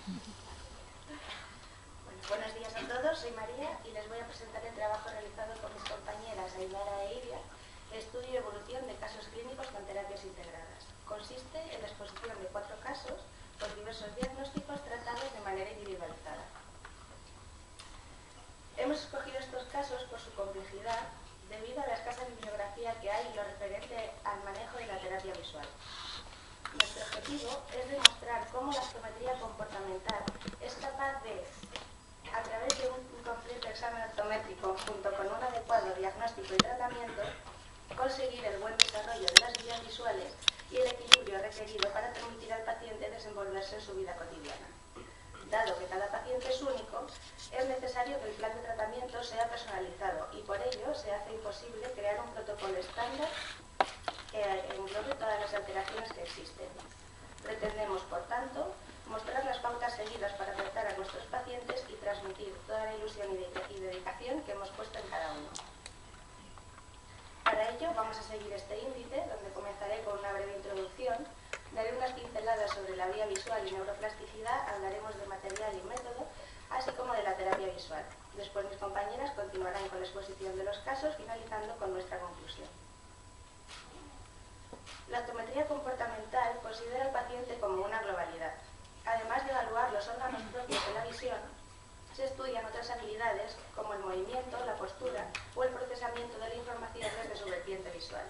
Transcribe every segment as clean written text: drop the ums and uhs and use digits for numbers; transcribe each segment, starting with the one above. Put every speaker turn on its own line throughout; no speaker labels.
Bueno, buenos días a todos, soy María y les voy a presentar el trabajo realizado por mis compañeras Aymara e Iria, estudio y evolución de casos clínicos con terapias integradas. Consiste en la exposición de 4 casos con diversos diagnósticos tratados de manera individualizada. Hemos escogido estos casos por su complejidad debido a la escasa bibliografía que hay en lo referente al manejo de la terapia visual. Nuestro objetivo es demostrar cómo la psicometría comportamental es capaz de, a través de un completo examen optométrico junto con un adecuado diagnóstico y tratamiento, conseguir el buen desarrollo de las guías visuales y el equilibrio requerido para permitir al paciente desenvolverse en su vida cotidiana. Dado que cada paciente es único, es necesario que el plan de tratamiento sea personalizado y por ello se hace imposible crear un protocolo estándar que englobe todas las alteraciones que existen. Pretendemos, por tanto, mostrar las pautas seguidas para tratar a nuestros pacientes y transmitir toda la ilusión y dedicación que hemos puesto en cada uno. Para ello vamos a seguir este índice, donde comenzaré con una breve introducción, daré unas pinceladas sobre la vía visual y neuroplasticidad, hablaremos de material y método, así como de la terapia visual. Después mis compañeras continuarán con la exposición de los casos, finalizando con nuestra conclusión. La optometría comportamental considera al paciente como una globalidad. Además de evaluar los órganos propios de la visión, se estudian otras habilidades como el movimiento, la postura o el procesamiento de la información desde su vertiente visual.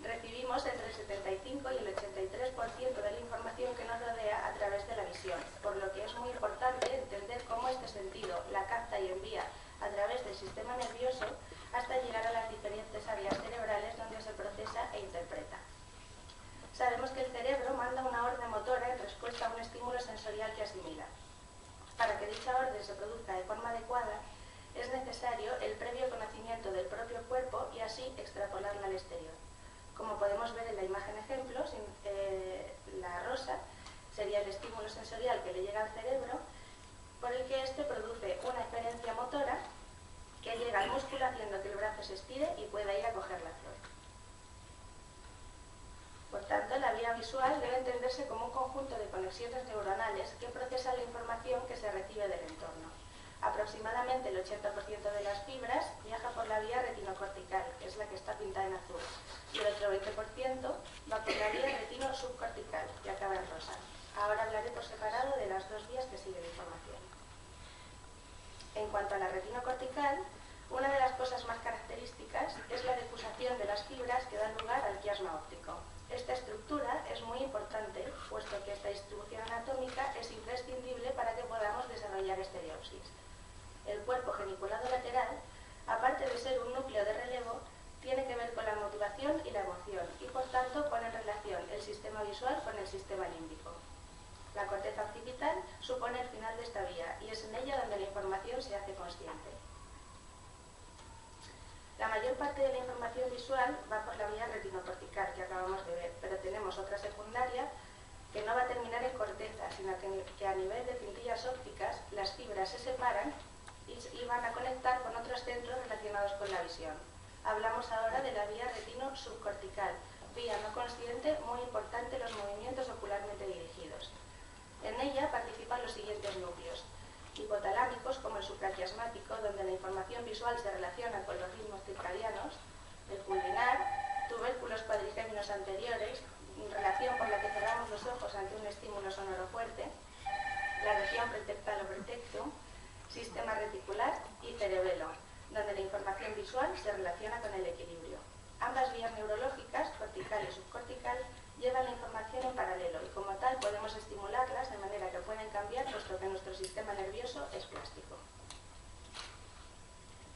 Recibimos entre el 75 y el 83% de la información que nos rodea a través de la visión, por lo que es muy importante entender cómo este sentido la capta y envía a través del sistema nervioso hasta llegar a las diferentes áreas cerebrales donde se procesa e interpreta. Sabemos que el cerebro manda una orden motora en respuesta a un estímulo sensorial que asimila. Para que dicha orden se produzca de forma adecuada, es necesario el previo conocimiento del propio cuerpo y así extrapolarla al exterior. Como podemos ver en la imagen ejemplo, la rosa sería el estímulo sensorial que le llega al cerebro, por el que éste produce una eferencia motora que llega al músculo haciendo que el brazo se estire y pueda ir a coger la flor. Por tanto, la vía visual debe entenderse como un conjunto de conexiones neuronales que procesan la información que se recibe del entorno. Aproximadamente el 80% de las fibras viaja por la vía retinocortical, que es la que está pintada en azul, y el otro 20% va por la vía retino-subcortical, que acaba en rosa. Ahora hablaré por separado de las dos vías que siguen la información. En cuanto a la retinocortical, una de las cosas más características es la difusación de las fibras que dan lugar al quiasma óptico. Esta estructura es muy importante, puesto que esta distribución anatómica es imprescindible para que podamos desarrollar estereopsis. El cuerpo geniculado lateral, aparte de ser un núcleo de relevo, tiene que ver con la motivación y la emoción, y por tanto pone en relación el sistema visual con el sistema límbico. La corteza occipital supone el final de esta vía, y es en ella donde la información se hace consciente. La mayor parte de la información visual va por la vía retinocortical, que acabamos de ver, pero tenemos otra secundaria que no va a terminar en corteza, sino que a nivel de cintillas ópticas las fibras se separan y van a conectar con otros centros relacionados con la visión. Hablamos ahora de la vía retino-subcortical, vía no consciente muy importante en los movimientos ocularmente dirigidos. En ella participan los siguientes núcleos: hipotalámicos, como el supraquiasmático, donde la información visual se relaciona con los ritmos circadianos; el pulvinar, tubérculos cuadrigéminos anteriores, relación por la que cerramos los ojos ante un estímulo sonoro fuerte; la región pretectal o pretectum, sistema reticular y cerebelo, donde la información visual se relaciona con el equilibrio. Ambas vías neurológicas, cortical y subcortical, llevan la información en paralelo y como tal podemos estimularlas de manera que pueden cambiar, puesto que nuestro sistema nervioso es plástico.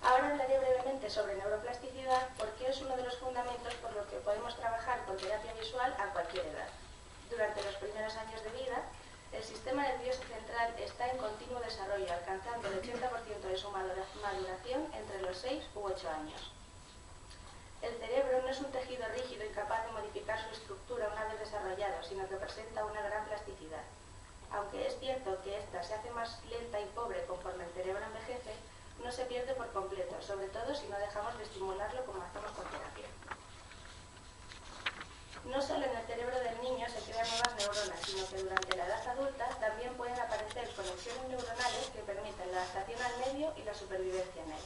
Ahora hablaré brevemente sobre neuroplasticidad, porque es uno de los fundamentos por los que podemos trabajar con terapia visual a cualquier edad. Durante los primeros años de vida, el sistema nervioso central está en continuo desarrollo, alcanzando el 80% de su maduración entre los 6 u 8 años. El cerebro no es un tejido rígido incapaz de modificar su estructura una vez desarrollado, sino que presenta una gran plasticidad. Aunque es cierto que ésta se hace más lenta y pobre conforme el cerebro envejece, no se pierde por completo, sobre todo si no dejamos de estimularlo como hacemos con terapia. No solo en el cerebro del niño se crean nuevas neuronas, sino que durante la edad adulta también pueden aparecer adaptación al medio y la supervivencia en él.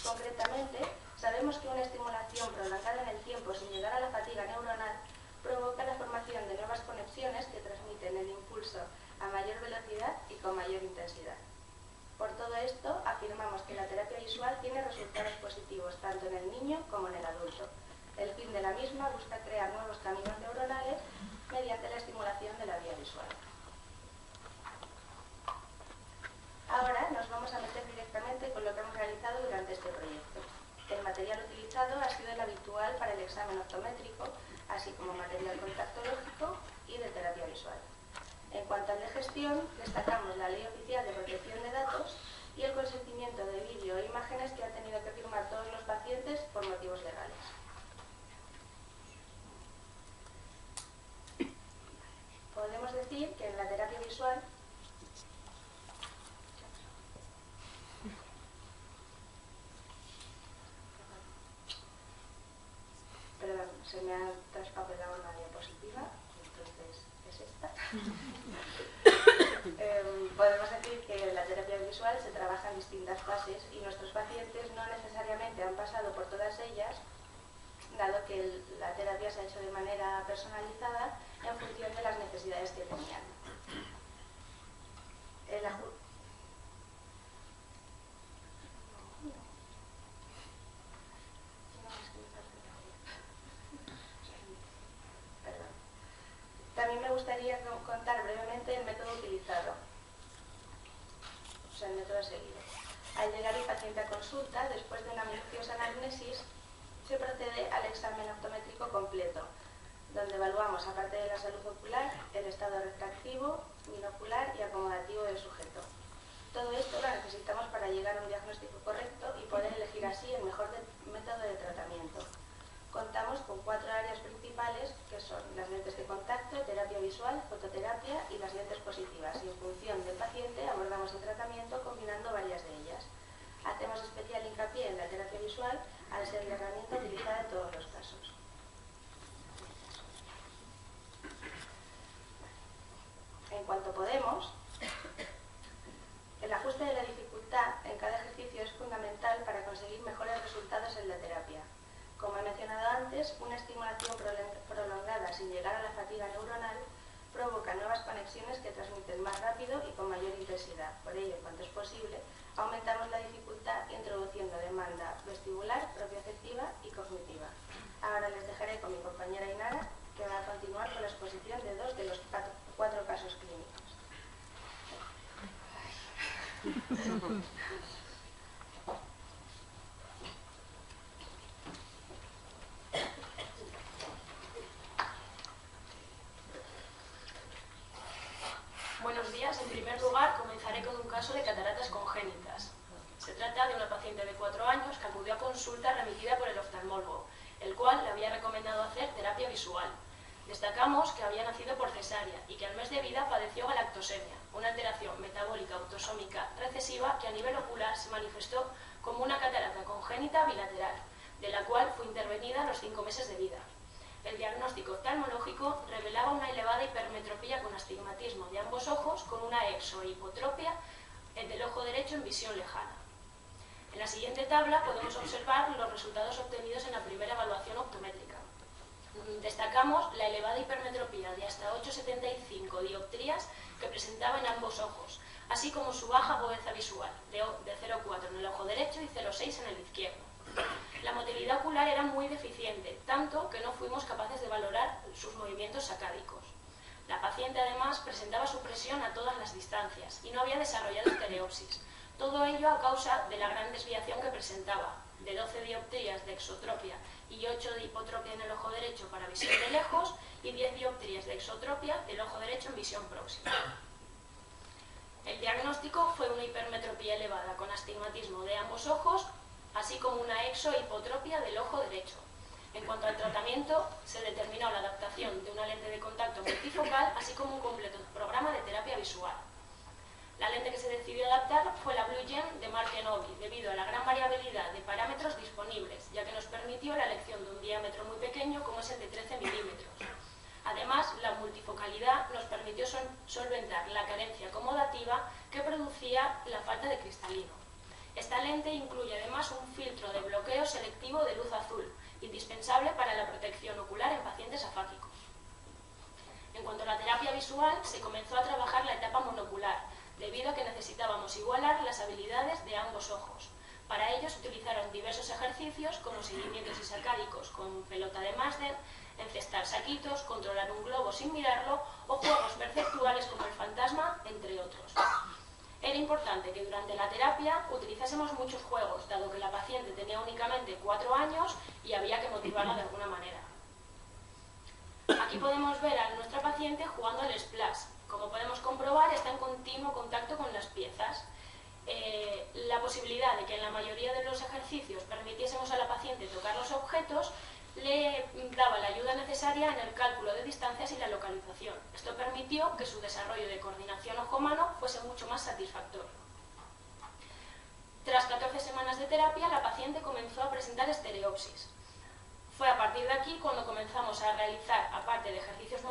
Concretamente, sabemos que una estimulación prolongada en el tiempo sin llegar a la fatiga neuronal provoca la formación de nuevas conexiones que transmiten el impulso a mayor velocidad y con mayor intensidad. Por todo esto, afirmamos que la terapia visual tiene resultados positivos tanto en el niño como en el adulto. El fin de la misma busca crear nuevos caminos neuronales mediante la estimulación de la vía visual. Ahora nos vamos a meter directamente con lo que hemos realizado durante este proyecto. El material utilizado ha sido el habitual para el examen optométrico, así como material contactológico y de terapia visual. En cuanto al de gestión, destacamos la Ley Oficial de Protección de Datos y el consentimiento de vídeo e imágenes que han tenido que firmar todos los pacientes por motivos legales. Podemos decir que en la terapia visual se me ha traspapelado una diapositiva, entonces es esta. Podemos decir que en la terapia visual se trabaja en distintas fases y nuestros pacientes no necesariamente han pasado por todas ellas, dado que la terapia se ha hecho de manera personalizada en función de las necesidades que tenían. También me gustaría contar brevemente el método utilizado, o sea, el método seguido. Al llegar el paciente a consulta, después de una minuciosa anamnesis, se procede al examen optométrico completo, donde evaluamos, aparte de la salud ocular, el estado refractivo, binocular y acomodativo del sujeto. Todo esto lo necesitamos para llegar a un diagnóstico correcto y poder elegir así el mejor método de tratamiento. Contamos con 4 áreas principales, que son las lentes de contacto, terapia visual, fototerapia y las lentes positivas, y en función del paciente abordamos el tratamiento combinando varias de ellas. Hacemos especial hincapié en la terapia visual al ser la herramienta utilizada en todos los casos. En cuanto podemos, el ajuste de la dificultad en cada ejercicio es fundamental para conseguir mejores resultados en la terapia. Como he mencionado antes, una estimulación prolongada sin llegar a la fatiga neuronal provoca nuevas conexiones que transmiten más rápido y con mayor intensidad. Por ello, en cuanto es posible, aumentamos la dificultad introduciendo demanda vestibular, propioceptiva y cognitiva. Ahora les dejaré con mi compañera Inara, que va a continuar con la exposición de 2 de los 4 casos clínicos.
Buenos días. En primer lugar, comenzaré con un caso de cataratas congénitas. Se trata de una paciente de 4 años que acudió a consulta remitida por el oftalmólogo, el cual le había recomendado hacer terapia visual. Destacamos que había nacido por cesárea y que al mes de vida padeció galactosemia, una alteración metabólica autosómica recesiva que a nivel ocular se manifestó como una catarata congénita bilateral, de la cual fue intervenida a los 5 meses de vida. El diagnóstico oftalmológico revelaba una elevada hipermetropía con astigmatismo de ambos ojos, con una exohipotropia del ojo derecho en visión lejana. En la siguiente tabla podemos observar los resultados obtenidos en la primera evaluación optométrica. Destacamos la elevada hipermetropía de hasta 8,75 dioptrías que presentaba en ambos ojos, así como su baja agudeza visual, de 0,4 en el ojo derecho y 0,6 en el izquierdo. La motilidad ocular era muy deficiente, tanto que no fuimos capaces de valorar sus movimientos sacádicos. La paciente además presentaba supresión a todas las distancias y no había desarrollado estereopsis. Todo ello a causa de la gran desviación que presentaba, de 12 dioptrías de exotropia y 8 de hipotropia en el ojo derecho para visión de lejos y 10 dioptrías de exotropia del ojo derecho en visión próxima. El diagnóstico fue una hipermetropía elevada con astigmatismo de ambos ojos, así como una exohipotropia del ojo derecho. En cuanto al tratamiento, se determinó la adaptación de una lente de contacto multifocal, así como un completo programa de terapia visual. La lente que se decidió adaptar fue la Blue Gem de marca Novi, debido a la gran variabilidad de parámetros disponibles, ya que nos permitió la elección de un diámetro muy pequeño como es el de 13 milímetros. Además, la multifocalidad nos permitió solventar la carencia acomodativa que producía la falta falta de cristalino. Esta lente incluye además un filtro de bloqueo selectivo de luz azul, indispensable para la protección ocular en pacientes afáquicos. En cuanto a la terapia visual, se comenzó a trabajar la etapa monocular, debido a que necesitábamos igualar las habilidades de ambos ojos. Para ello se utilizaron diversos ejercicios como seguimientos isacáricos con pelota de Marsden, encestar saquitos, controlar un globo sin mirarlo o juegos perceptuales como el fantasma, entre otros. Era importante que durante la terapia utilizásemos muchos juegos, dado que la paciente tenía únicamente 4 años y había que motivarla de alguna manera. Aquí podemos ver a nuestra paciente jugando al splash. Como podemos comprobar, está en continuo contacto con las piezas. La posibilidad de que en la mayoría de los ejercicios permitiésemos a la paciente tocar los objetos le daba la ayuda necesaria en el cálculo de distancias y la localización. Esto permitió que su desarrollo de coordinación ojo-mano fuese mucho más satisfactorio. Tras 14 semanas de terapia, la paciente comenzó a presentar estereopsis. Fue a partir de aquí cuando comenzamos a realizar, aparte de ejercicios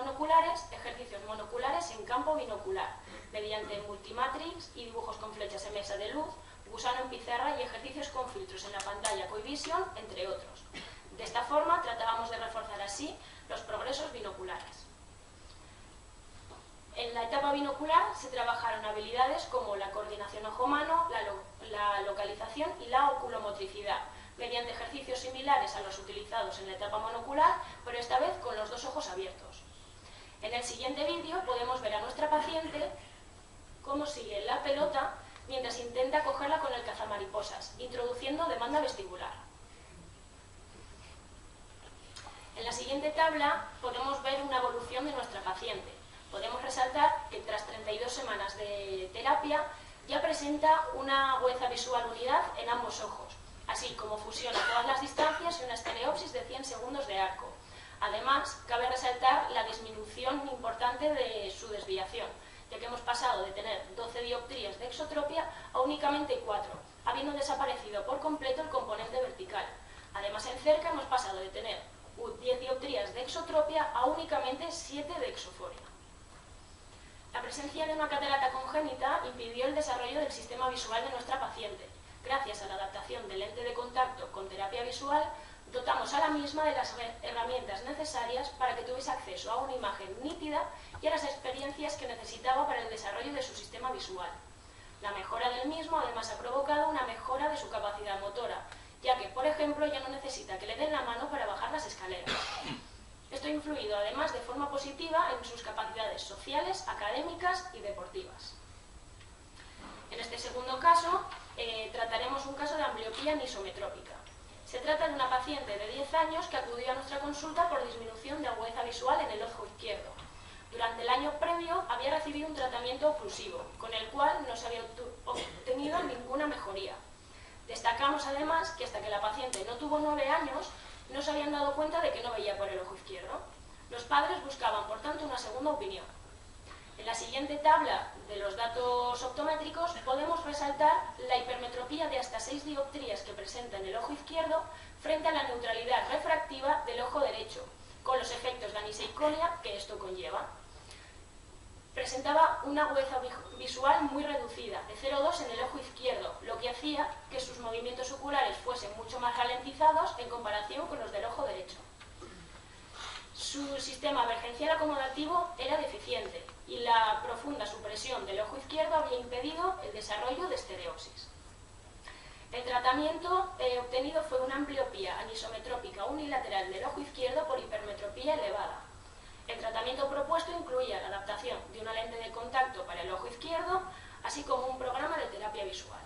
monoculares en campo binocular, mediante multimatrix y dibujos con flechas en mesa de luz, gusano en pizarra y ejercicios con filtros en la pantalla Coivision, entre otros. De esta forma tratábamos de reforzar así los progresos binoculares. En la etapa binocular se trabajaron habilidades como la coordinación ojo-mano, la localización y la oculomotricidad, mediante ejercicios similares a los utilizados en la etapa monocular, pero esta vez con los 2 ojos abiertos. En el siguiente vídeo podemos ver a nuestra paciente cómo sigue la pelota mientras intenta cogerla con el cazamariposas, introduciendo demanda vestibular. En la siguiente tabla podemos ver una evolución de nuestra paciente. Podemos resaltar que tras 32 semanas de terapia ya presenta una agudeza visual unidad en ambos ojos, así como fusiona todas las distancias y una estereopsis de 100 segundos de arco. Además, cabe resaltar la disminución importante de su desviación, ya que hemos pasado de tener 12 dioptrías de exotropia a únicamente 4, habiendo desaparecido por completo el componente vertical. Además, en cerca hemos pasado de tener 10 dioptrías de exotropia a únicamente 7 de exoforia. La presencia de una catarata congénita impidió el desarrollo del sistema visual de nuestra paciente. Gracias a la adaptación del lente de contacto con terapia visual, dotamos a la misma de las herramientas necesarias para que tuviese acceso a una imagen nítida y a las experiencias que necesitaba para el desarrollo de su sistema visual. La mejora del mismo además ha provocado una mejora de su capacidad motora, ya que, por ejemplo, ya no necesita que le den la mano para bajar las escaleras. Esto ha influido además de forma positiva en sus capacidades sociales, académicas y deportivas. En este segundo caso, trataremos un caso de ambliopía anisometrópica. Se trata de una paciente de 10 años que acudió a nuestra consulta por disminución de agudeza visual en el ojo izquierdo. Durante el año previo había recibido un tratamiento oclusivo, con el cual no se había obtenido ninguna mejoría. Destacamos además que hasta que la paciente no tuvo 9 años, no se habían dado cuenta de que no veía por el ojo izquierdo. Los padres buscaban, por tanto, una segunda opinión. En la siguiente tabla de los datos optométricos podemos resaltar la hipermetropía de hasta 6 dioptrías que presenta en el ojo izquierdo frente a la neutralidad refractiva del ojo derecho, con los efectos de aniseiconia que esto conlleva. Presentaba una agudeza visual muy reducida, de 0,2 en el ojo izquierdo, lo que hacía que sus movimientos oculares fuesen mucho más ralentizados en comparación con los del ojo derecho. Su sistema emergencial acomodativo era deficiente y la profunda supresión del ojo izquierdo había impedido el desarrollo de estereopsis. El tratamiento obtenido fue una ambliopía anisometrópica unilateral del ojo izquierdo por hipermetropía elevada. El tratamiento propuesto incluía la adaptación de una lente de contacto para el ojo izquierdo, así como un programa de terapia visual.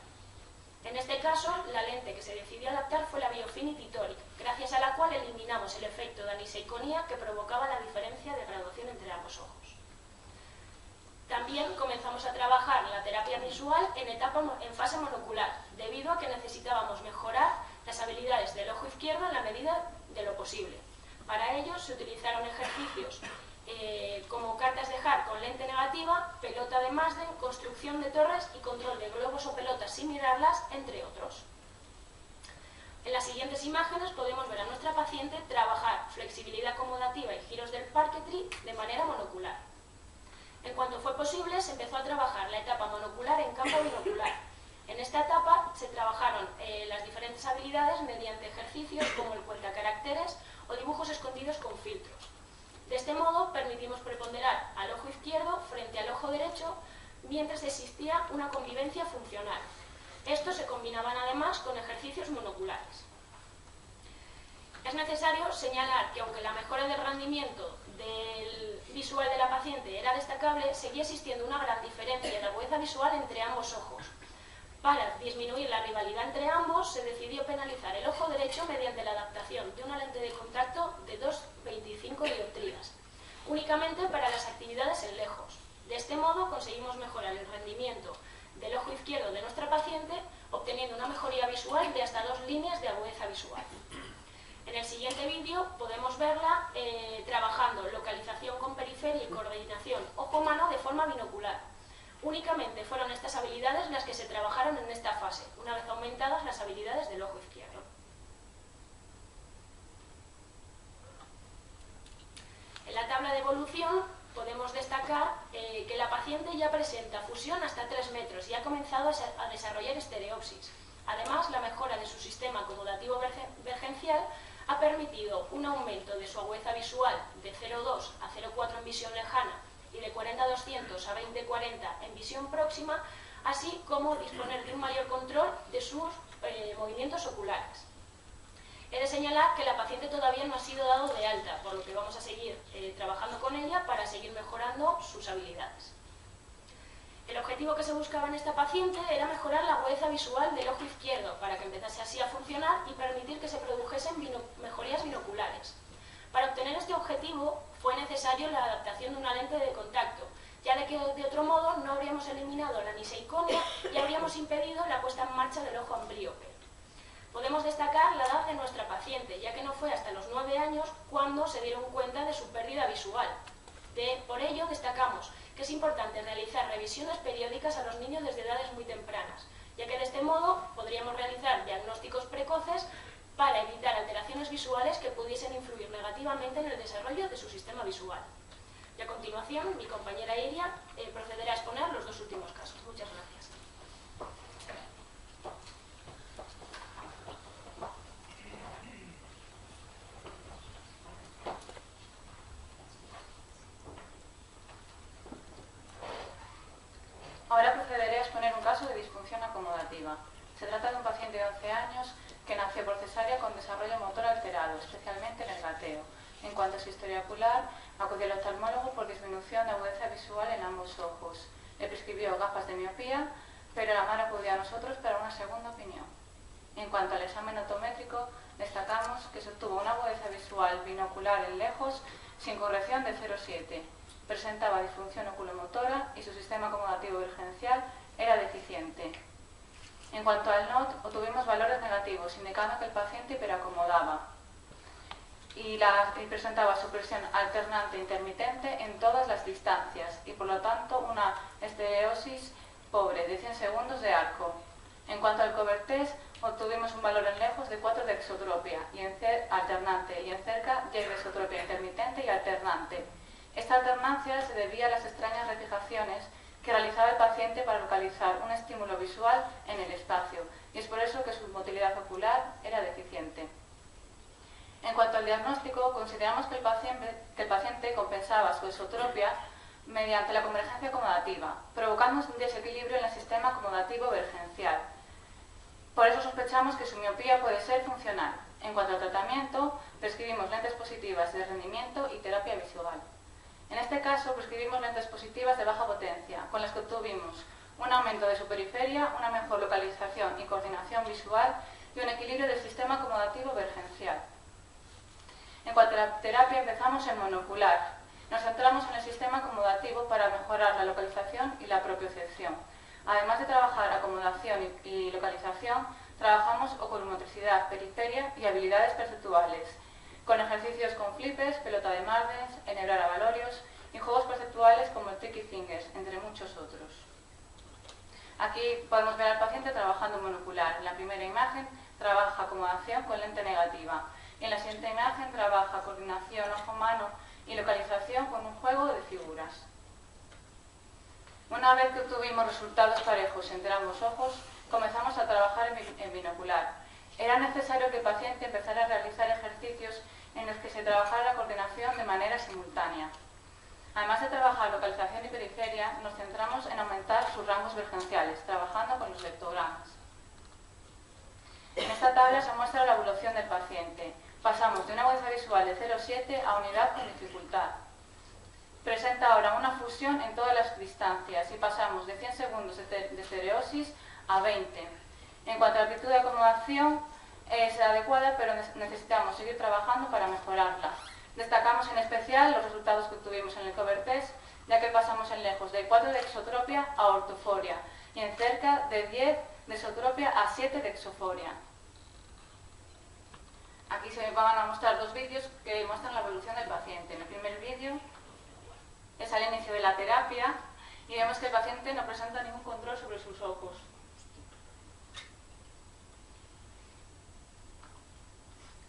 En este caso, la lente que se decidió adaptar fue la Biofinity Toric, gracias a la cual eliminamos el efecto de aniseiconía que provocaba la diferencia de graduación entre ambos ojos. También comenzamos a trabajar la terapia visual en fase monocular, debido a que necesitábamos mejorar las habilidades del ojo izquierdo en la medida de lo posible. Para ello se utilizaron ejercicios como cartas de Hart con lente negativa, pelota de Marsden, construcción de torres y control de globos o pelotas sin mirarlas, entre otros. En las siguientes imágenes podemos ver a nuestra paciente trabajar flexibilidad acomodativa y giros del parquetry de manera monocular. En cuanto fue posible, se empezó a trabajar la etapa monocular en campo binocular. En esta etapa se trabajaron las diferentes habilidades mediante ejercicios como el cuentacaracteres o dibujos escondidos con filtros. De este modo permitimos preponderar al ojo izquierdo frente al ojo derecho mientras existía una convivencia funcional. Estos se combinaban además con ejercicios monoculares. Es necesario señalar que aunque la mejora del rendimiento visual de la paciente era destacable, seguía existiendo una gran diferencia de agudeza visual entre ambos ojos. Para disminuir la rivalidad entre ambos, se decidió penalizar el ojo derecho mediante la adaptación de una lente de contacto de 2,25 dioptrías, únicamente para las actividades en lejos. De este modo conseguimos mejorar el rendimiento del ojo izquierdo de nuestra paciente, obteniendo una mejoría visual de hasta 2 líneas de agudeza visual. En el siguiente vídeo podemos verla trabajando localización con periferia y coordinación ojo-mano de forma binocular. Únicamente fueron estas habilidades las que se trabajaron en esta fase, una vez aumentadas las habilidades del ojo izquierdo. En la tabla de evolución podemos destacar que la paciente ya presenta fusión hasta 3 metros y ha comenzado a desarrollar estereopsis. Además, la mejora de su sistema acomodativo vergencial ha permitido un aumento de su agudeza visual de 0,2 a 0,4 en visión lejana y de 40-200 a 20-40 en visión próxima, así como disponer de un mayor control de sus movimientos oculares. He de señalar que la paciente todavía no ha sido dado de alta, por lo que vamos a seguir trabajando con ella para seguir mejorando sus habilidades. El objetivo que se buscaba en esta paciente era mejorar la agudeza visual del ojo izquierdo para que empezase así a funcionar y permitir que se produjesen mejorías binoculares. Para obtener este objetivo fue necesario la adaptación de una lente de contacto, ya de que de otro modo no habríamos eliminado la aniseiconia y habríamos impedido la puesta en marcha del ojo amblíope. Podemos destacar la edad de nuestra paciente, ya que no fue hasta los 9 años cuando se dieron cuenta de su pérdida visual. Por ello destacamos que es importante realizar revisiones periódicas a los niños desde edades muy tempranas, ya que de este modo podríamos realizar diagnósticos precoces para evitar alteraciones visuales que pudiesen influir negativamente en el desarrollo de su sistema visual. Y a continuación, mi compañera Iria procederá a exponer los 2 últimos casos. Muchas gracias.
Ahora procederé a exponer un caso de disfunción acomodativa. Se trata de un paciente de 11 años que nació por cesárea con desarrollo motor alterado, especialmente en el gateo. En cuanto a su historia ocular, acudió al oftalmólogo por disminución de agudeza visual en ambos ojos. Le prescribió gafas de miopía, pero la madre acudió a nosotros para una segunda opinión. En cuanto al examen otométrico, destacamos que se obtuvo una agudeza visual binocular en lejos sin corrección de 0,7. Presentaba disfunción oculomotora y su sistema acomodativo vergencial era deficiente. En cuanto al NOT, obtuvimos valores negativos, indicando que el paciente hiperacomodaba y presentaba supresión alternante intermitente en todas las distancias y, por lo tanto, una estereosis pobre de 100 segundos de arco. En cuanto al cover test, obtuvimos un valor en lejos de 4 de exotropia alternante y en cerca de exotropia intermitente y alternante. Esta alternancia se debía a las extrañas refijaciones que realizaba el paciente para localizar un estímulo visual en el espacio, y es por eso que su motilidad ocular era deficiente. En cuanto al diagnóstico, consideramos que el paciente compensaba su exotropia mediante la convergencia acomodativa, provocando un desequilibrio en el sistema acomodativo vergencial. Por eso sospechamos que su miopía puede ser funcional. En cuanto al tratamiento, prescribimos lentes positivas de rendimiento y terapia visual. En este caso, prescribimos lentes positivas de baja potencia, con las que obtuvimos un aumento de su periferia, una mejor localización y coordinación visual y un equilibrio del sistema acomodativo vergencial. En cuanto a la terapia, empezamos en monocular. Nos centramos en el sistema acomodativo para mejorar la localización y la propiocepción. Además de trabajar acomodación y localización, trabajamos oculomotricidad, periferia y habilidades perceptuales, con ejercicios con flipes, pelota de Martens, enhebrar avalorios y juegos perceptuales como el tricky fingers, entre muchos otros. Aquí podemos ver al paciente trabajando monocular. En la primera imagen trabaja acomodación con lente negativa. Y en la siguiente imagen trabaja coordinación ojo-mano y localización con un juego de figuras. Una vez que obtuvimos resultados parejos entre ambos ojos, comenzamos a trabajar en binocular. Era necesario que el paciente empezara a realizar ejercicios en los que se trabajara la coordinación de manera simultánea. Además de trabajar localización y periferia, nos centramos en aumentar sus rangos vergenciales, trabajando con los lectogramas. En esta tabla se muestra la evolución del paciente. Pasamos de una agudeza visual de 0,7 a unidad con dificultad. Presenta ahora una fusión en todas las distancias y pasamos de 100 segundos de estereosis a 20. En cuanto a la actitud de acomodación, es adecuada, pero necesitamos seguir trabajando para mejorarla. Destacamos en especial los resultados que obtuvimos en el cover test, ya que pasamos en lejos de 4 de exotropia a ortoforia y en cerca de 10 de exotropia a 7 de exoforia. Aquí se van a mostrar dos vídeos que muestran la evolución del paciente. En el primer vídeo es al inicio de la terapia y vemos que el paciente no presenta ningún control sobre sus ojos.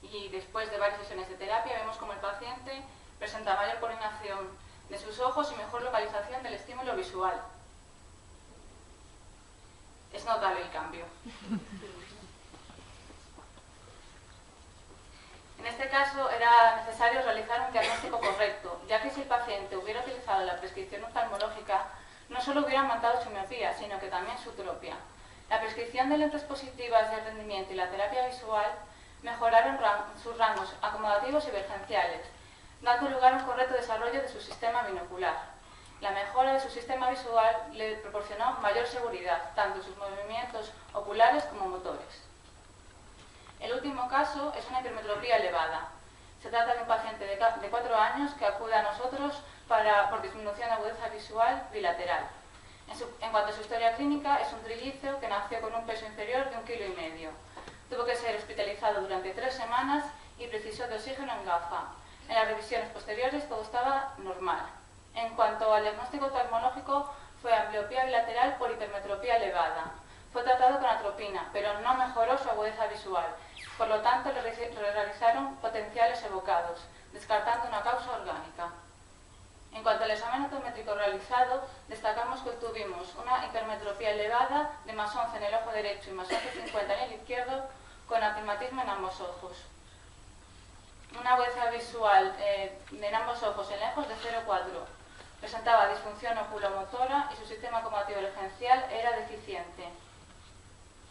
Y después de varias sesiones de terapia vemos como el paciente presenta mayor coordinación de sus ojos y mejor localización del estímulo visual. Es notable el cambio. En este caso era necesario realizar un diagnóstico correcto, ya que si el paciente hubiera utilizado la prescripción oftalmológica, no solo hubiera aumentado su miopía, sino que también su tropia. La prescripción de lentes positivas de rendimiento y la terapia visual mejoraron sus rangos acomodativos y vergenciales, dando lugar a un correcto desarrollo de su sistema binocular. La mejora de su sistema visual le proporcionó mayor seguridad, tanto en sus movimientos oculares como motores. El último caso es una hipermetropía elevada. Se trata de un paciente de 4 años que acude a nosotros por disminución de agudeza visual bilateral. En cuanto a su historia clínica, es un trillicio que nació con un peso inferior de 1,5 kg. Tuvo que ser hospitalizado durante 3 semanas y precisó de oxígeno en gafa. En las revisiones posteriores todo estaba normal. En cuanto al diagnóstico oftalmológico, fue ambliopía bilateral por hipermetropía elevada. Fue tratado con atropina, pero no mejoró su agudeza visual. Por lo tanto, le realizaron potenciales evocados, descartando una causa orgánica. En cuanto al examen optométrico realizado, destacamos que obtuvimos una hipermetropía elevada de más 11 en el ojo derecho y más 11,50 en el izquierdo, con astigmatismo en ambos ojos. Una agudeza visual en ambos ojos en lejos de 0,4. Presentaba disfunción oculomotora y su sistema acomodativo vergencial era deficiente.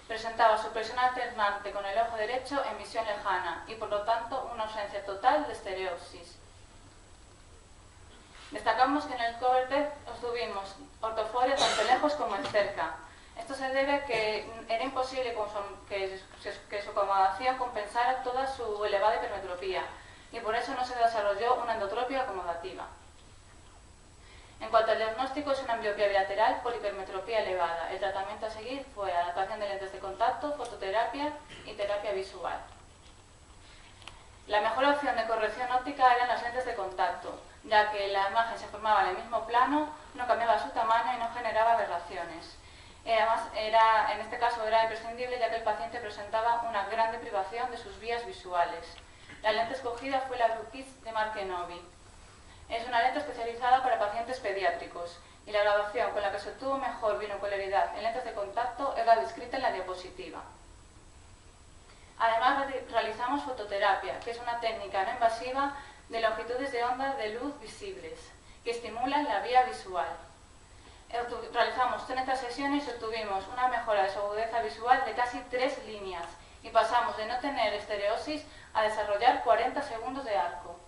Presentaba supresión alternante con el ojo derecho en visión lejana y, por lo tanto, una ausencia total de estereopsis. Destacamos que en el cover test obtuvimos ortoforia tanto lejos como en cerca. Esto se debe a que era imposible que su acomodación compensara toda su elevada hipermetropía y por eso no se desarrolló una endotropia acomodativa. En cuanto al diagnóstico, es una ambliopía bilateral por hipermetropía elevada. El tratamiento a seguir fue adaptación de lentes de contacto, fototerapia y terapia visual. La mejor opción de corrección óptica eran las lentes de contacto, ya que la imagen se formaba en el mismo plano, no cambiaba su tamaño y no generaba aberraciones. Además, en este caso era imprescindible, ya que el paciente presentaba una gran deprivación de sus vías visuales. La lente escogida fue la Brookies de Markenovi. Es una lente especializada para pacientes pediátricos y la graduación con la que se obtuvo mejor binocularidad en lentes de contacto es la descrita en la diapositiva. Además, realizamos fototerapia, que es una técnica no invasiva de longitudes de onda de luz visibles, que estimulan la vía visual. Realizamos 30 sesiones y obtuvimos una mejora de su agudeza visual de casi 3 líneas y pasamos de no tener estereosis a desarrollar 40 segundos de arco.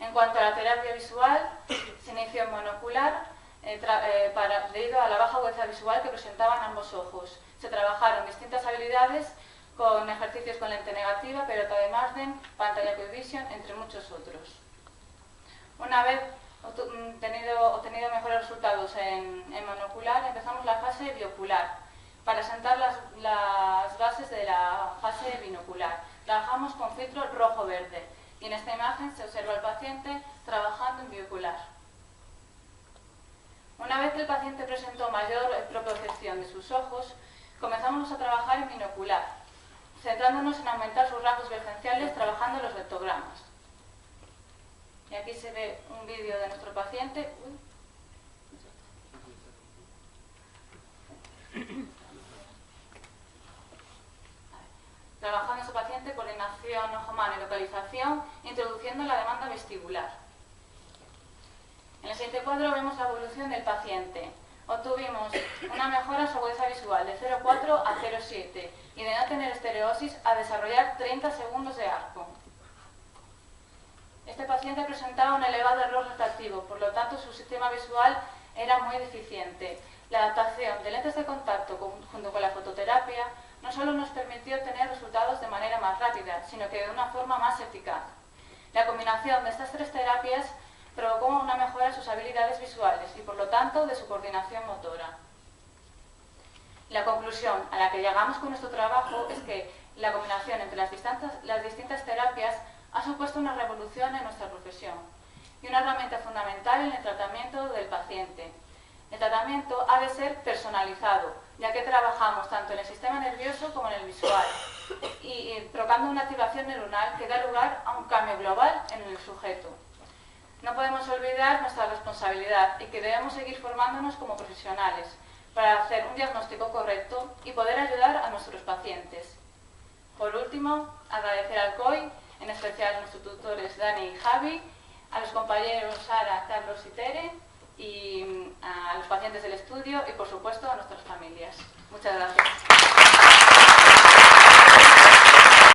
En cuanto a la terapia visual, se inició en monocular debido a la baja agudeza visual que presentaban ambos ojos. Se trabajaron distintas habilidades con ejercicios con lente negativa, pelota de Marsden, pantalla Quick Vision, entre muchos otros. Una vez obtenido mejores resultados en monocular, empezamos la fase biocular para sentar las bases de la fase binocular. Trabajamos con filtro rojo-verde y en esta imagen se observa al paciente trabajando en biocular. Una vez que el paciente presentó mayor propiocepción de sus ojos, comenzamos a trabajar en binocular, centrándonos en aumentar sus rangos vergenciales trabajando los vectogramas. Y aquí se ve un vídeo de nuestro paciente. paciente, coordinación ojo-mano y localización, introduciendo la demanda vestibular. En el siguiente cuadro vemos la evolución del paciente. Obtuvimos una mejora en su agudeza visual de 0,4 a 0,7 y de no tener estereosis a desarrollar 30 segundos de arco. Este paciente presentaba un elevado error refractivo, por lo tanto su sistema visual era muy deficiente. La adaptación de lentes de contacto junto con la fototerapia no solo nos permitió obtener resultados de manera más rápida, sino que de una forma más eficaz. La combinación de estas tres terapias provocó una mejora en sus habilidades visuales y, por lo tanto, de su coordinación motora. La conclusión a la que llegamos con nuestro trabajo es que la combinación entre las distintas terapias ha supuesto una revolución en nuestra profesión y una herramienta fundamental en el tratamiento del paciente. El tratamiento ha de ser personalizado, ya que trabajamos tanto en el sistema nervioso como en el visual, y provocando una activación neuronal que da lugar a un cambio global en el sujeto. No podemos olvidar nuestra responsabilidad y que debemos seguir formándonos como profesionales para hacer un diagnóstico correcto y poder ayudar a nuestros pacientes. Por último, agradecer al COI, en especial a nuestros tutores Dani y Javi, a los compañeros Sara, Carlos y Tere, y a los pacientes del estudio y, por supuesto, a nuestras familias. Muchas gracias.